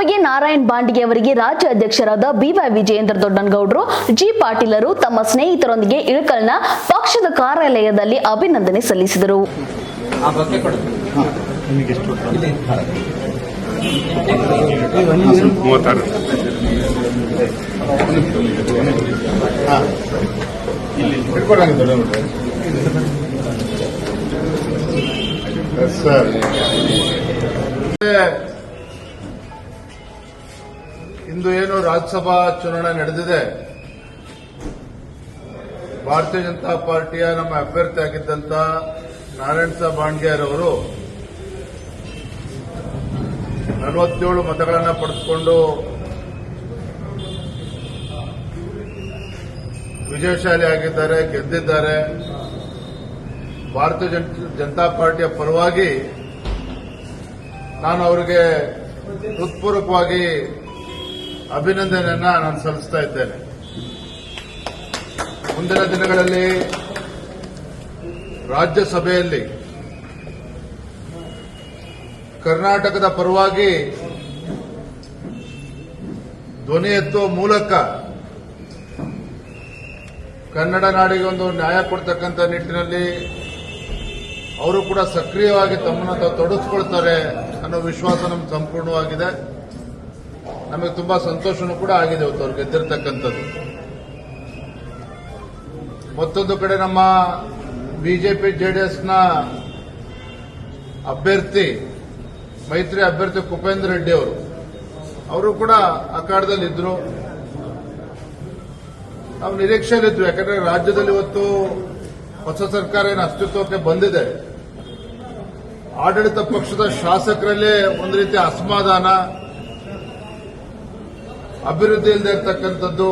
ಜೊತೆಗೆ ನಾರಾಯಣ್ ಬಾಂಡಿಗೆ ಅವರಿಗೆ ರಾಜ್ಯ ಅಧ್ಯಕ್ಷರಾದ ಬಿವೈ ವಿಜಯೇಂದ್ರ ದೊಡ್ಡನಗೌಡರು, ಜಿ ಪಾಟೀಲರು ತಮ್ಮ ಸ್ನೇಹಿತರೊಂದಿಗೆ ಇಳಕಲ್ನ ಪಕ್ಷದ ಕಾರ್ಯಾಲಯದಲ್ಲಿ ಅಭಿನಂದನೆ ಸಲ್ಲಿಸಿದರು. ಇಂದು ಏನು ರಾಜ್ಯಸಭಾ ಚುನಾವಣೆ ನಡೆದಿದೆ, ಭಾರತೀಯ ಜನತಾ ಪಾರ್ಟಿಯ ನಮ್ಮ ಅಭ್ಯರ್ಥಿ ಆಗಿದ್ದಂತ ನಾರಾಯಣ್ ಬಾಂಡ್ಗೆರವರು 47 ಮತಗಳನ್ನು ಪಡೆದುಕೊಂಡು ವಿಜಯಶಾಲಿ ಆಗಿದ್ದಾರೆ, ಗೆದ್ದಿದ್ದಾರೆ. ಭಾರತೀಯ ಜನತಾ ಪಾರ್ಟಿಯ ಪರವಾಗಿ ನಾನು ಅವರಿಗೆ ಹೃತ್ಪೂರ್ವಕವಾಗಿ ಅಭಿನಂದನೆಯನ್ನ ನಾನು ಸಲ್ಲಿಸ್ತಾ ಇದ್ದೇನೆ. ಮುಂದಿನ ದಿನಗಳಲ್ಲಿ ರಾಜ್ಯಸಭೆಯಲ್ಲಿ ಕರ್ನಾಟಕದ ಪರವಾಗಿ ಧ್ವನಿ ಎತ್ತುವ ಮೂಲಕ ಕನ್ನಡ ನಾಡಿಗೆ ಒಂದು ನ್ಯಾಯ ಕೊಡ್ತಕ್ಕಂಥ ನಿಟ್ಟಿನಲ್ಲಿ ಅವರು ಕೂಡ ಸಕ್ರಿಯವಾಗಿ ತಮ್ಮನ್ನು ತೊಡಗಿಸ್ಕೊಳ್ತಾರೆ ಅನ್ನೋ ವಿಶ್ವಾಸ ನಮ್ಗೆ ಸಂಪೂರ್ಣವಾಗಿದೆ. ನಮಗೆ ತುಂಬಾ ಸಂತೋಷನೂ ಕೂಡ ಆಗಿದೆ ಇವತ್ತು ಅವ್ರು ಗೆದ್ದಿರ್ತಕ್ಕಂಥದ್ದು. ಮತ್ತೊಂದು ಕಡೆ ನಮ್ಮ ಬಿಜೆಪಿ ಜೆಡಿಎಸ್ನ ಅಭ್ಯರ್ಥಿ, ಮೈತ್ರಿ ಅಭ್ಯರ್ಥಿ ಕುಪೇಂದ್ರ ರೆಡ್ಡಿ ಅವರು ಕೂಡ ಅಖಾಡದಲ್ಲಿದ್ದರು. ನಾವು ನಿರೀಕ್ಷೆಯಲ್ಲಿದ್ವಿ, ಯಾಕಂದ್ರೆ ರಾಜ್ಯದಲ್ಲಿ ಇವತ್ತು ಹೊಸ ಸರ್ಕಾರ ಏನು ಅಸ್ತಿತ್ವಕ್ಕೆ ಬಂದಿದೆ, ಆಡಳಿತ ಪಕ್ಷದ ಶಾಸಕರಲ್ಲೇ ಒಂದು ರೀತಿಯ ಅಸಮಾಧಾನ, ಅಭಿವೃದ್ಧಿ ಇಲ್ಲದೆ ಇರತಕ್ಕಂಥದ್ದು,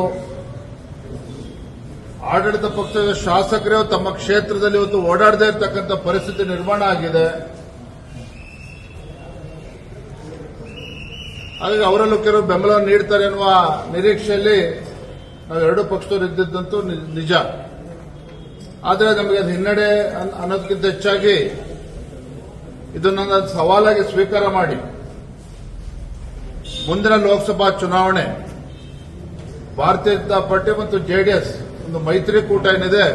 ಆಡಳಿತ ಪಕ್ಷದ ಶಾಸಕರೇ ತಮ್ಮ ಕ್ಷೇತ್ರದಲ್ಲಿ ಇವತ್ತು ಓಡಾಡದೇ ಇರತಕ್ಕಂಥ ಪರಿಸ್ಥಿತಿ ನಿರ್ಮಾಣ ಆಗಿದೆ. ಹಾಗಾಗಿ ಅವರಲ್ಲೂ ಕೆಲವು ಬೆಂಬಲ ನೀಡ್ತಾರೆ ಎನ್ನುವ ನಿರೀಕ್ಷೆಯಲ್ಲಿ ನಾವು ಎರಡು ಪಕ್ಷದವರು ಇದ್ದಿದ್ದಂತೂ ನಿಜ. ಆದರೆ ನಮಗೆ ಅದು ಹಿನ್ನಡೆ ಅನ್ನೋದಕ್ಕಿಂತ ಹೆಚ್ಚಾಗಿ ಇದನ್ನು ಸವಾಲಾಗಿ ಸ್ವೀಕಾರ ಮಾಡಿ ಮುಂದಿನ ಲೋಕಸಭಾ ಚುನಾವಣೆ ಭಾರತೀಯ ಜನತಾ ಪಾರ್ಟಿ ಮತ್ತು ಜೆಡಿಎಸ್ ಒಂದು ಮೈತ್ರಿಕೂಟ ಏನಿದೆ,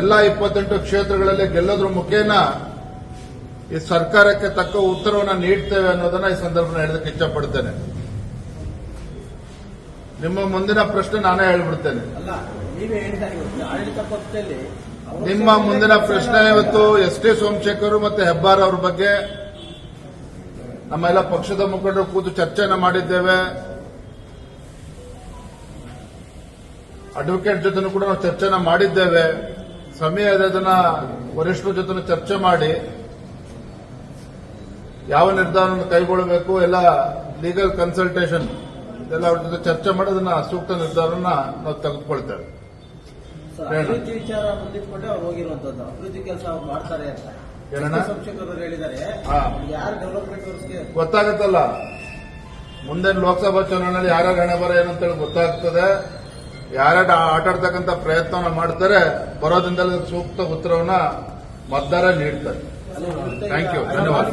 ಎಲ್ಲ 28 ಕ್ಷೇತ್ರಗಳಲ್ಲಿ ಗೆಲ್ಲೋದ್ರ ಮುಖೇನ ಈ ಸರ್ಕಾರಕ್ಕೆ ತಕ್ಕ ಉತ್ತರವನ್ನು ನೀಡ್ತೇವೆ ಅನ್ನೋದನ್ನ ಈ ಸಂದರ್ಭದಲ್ಲಿ ಹೇಳೋದಕ್ಕೆ ಇಚ್ಛಪಡ್ತೇನೆ. ನಿಮ್ಮ ಮುಂದಿನ ಪ್ರಶ್ನೆ ನಾನೇ ಹೇಳ್ಬಿಡ್ತೇನೆ. ನಿಮ್ಮ ಮುಂದಿನ ಪ್ರಶ್ನೆ ಇವತ್ತು ಎಸ್.ಟಿ. ಸೋಮಶೇಖರ್ ಮತ್ತೆ ಹೆಬ್ಬಾರ್ ಅವರ ಬಗ್ಗೆ ನಮ್ಮೆಲ್ಲ ಪಕ್ಷದ ಮುಖಂಡರು ಕೂತು ಚರ್ಚೆಯನ್ನು ಮಾಡಿದ್ದೇವೆ. ಅಡ್ವೊಕೇಟ್ ಜೊತೆ ಕೂಡ ನಾವು ಚರ್ಚೆನ ಮಾಡಿದ್ದೇವೆ. ಸಮಯ ಅದನ್ನ ವರಿಷ್ಠರ ಜೊತೆ ಚರ್ಚೆ ಮಾಡಿ ಯಾವ ನಿರ್ಧಾರವನ್ನು ಕೈಗೊಳ್ಳಬೇಕು, ಎಲ್ಲ ಲೀಗಲ್ ಕನ್ಸಲ್ಟೇಷನ್ ಎಲ್ಲ ಅವ್ರ ಜೊತೆ ಚರ್ಚೆ ಮಾಡಿ ಅದನ್ನ ಸೂಕ್ತ ನಿರ್ಧಾರನ ನಾವು ತೆಗೆದುಕೊಳ್ತೇವೆ. ಅಭಿವೃದ್ಧಿ ವಿಚಾರ ಮುಂದಿಟ್ಕೊಂಡೆ ಅವ್ರು ಹೋಗಿರುವಂತದ್ದು, ಅಭಿವೃದ್ಧಿ ಕೆಲಸ ಅವ್ರು ಮಾಡ್ತಾರೆ ಅಂತ ಸಂಶೋಧಕರು ಹೇಳಿದ್ದಾರೆ. ಯಾರು ಡೆವಲಪ್ಮೆಂಟ್ ಗೊತ್ತಾಗತ್ತಲ್ಲ, ಮುಂದೆ ಲೋಕಸಭಾ ಚುನಾವಣೆಯಲ್ಲಿ ಯಾರ್ಯಾರ ಹಣೆ ಬರ ಏನಂತೇಳಿ ಗೊತ್ತಾಗ್ತದೆ. ಯಾರ್ಯಾರು ಆಟಾಡ್ತಕ್ಕಂಥ ಪ್ರಯತ್ನವನ್ನ ಮಾಡ್ತಾರೆ, ಬರೋದ್ರಿಂದಲೇ ಸೂಕ್ತ ಉತ್ತರವನ್ನ ಮತದಾರ ನೀಡ್ತಾರೆ. ಥ್ಯಾಂಕ್ ಯು, ಧನ್ಯವಾದ.